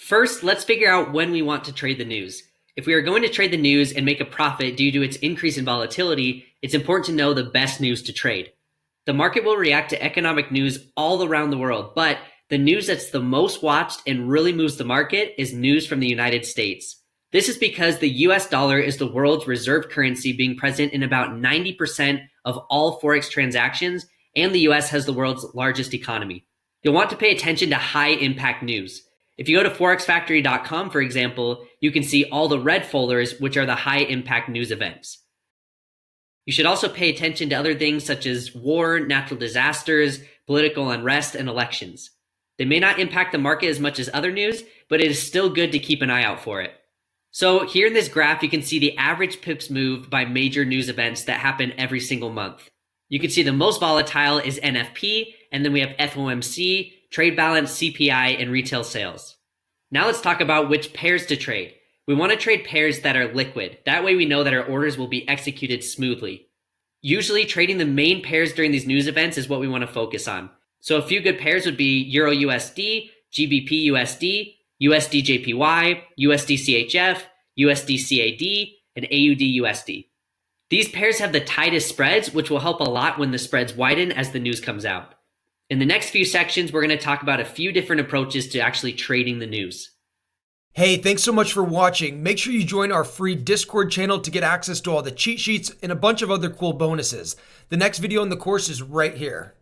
First, let's figure out when we want to trade the news. If we are going to trade the news and make a profit due to its increase in volatility, it's important to know the best news to trade. The market will react to economic news all around the world, but the news that's the most watched and really moves the market is news from the United States. This is because the US dollar is the world's reserve currency, being present in about 90% of all Forex transactions, and the US has the world's largest economy. You'll want to pay attention to high impact news. If you go to forexfactory.com, for example, you can see all the red folders, which are the high impact news events. You should also pay attention to other things such as war, natural disasters, political unrest, and elections. They may not impact the market as much as other news, but it is still good to keep an eye out for it. So here in this graph, you can see the average pips move by major news events that happen every single month. You can see the most volatile is NFP, and then we have FOMC, trade balance, CPI, and retail sales. Now let's talk about which pairs to trade. We want to trade pairs that are liquid. That way we know that our orders will be executed smoothly. Usually trading the main pairs during these news events is what we want to focus on. So a few good pairs would be Euro USD, GBP USD, USD JPY, USD CHF, USD CAD, and AUD USD. These pairs have the tightest spreads, which will help a lot when the spreads widen as the news comes out. In the next few sections, we're going to talk about a few different approaches to actually trading the news. Hey, thanks so much for watching. Make sure you join our free Discord channel to get access to all the cheat sheets and a bunch of other cool bonuses. The next video in the course is right here.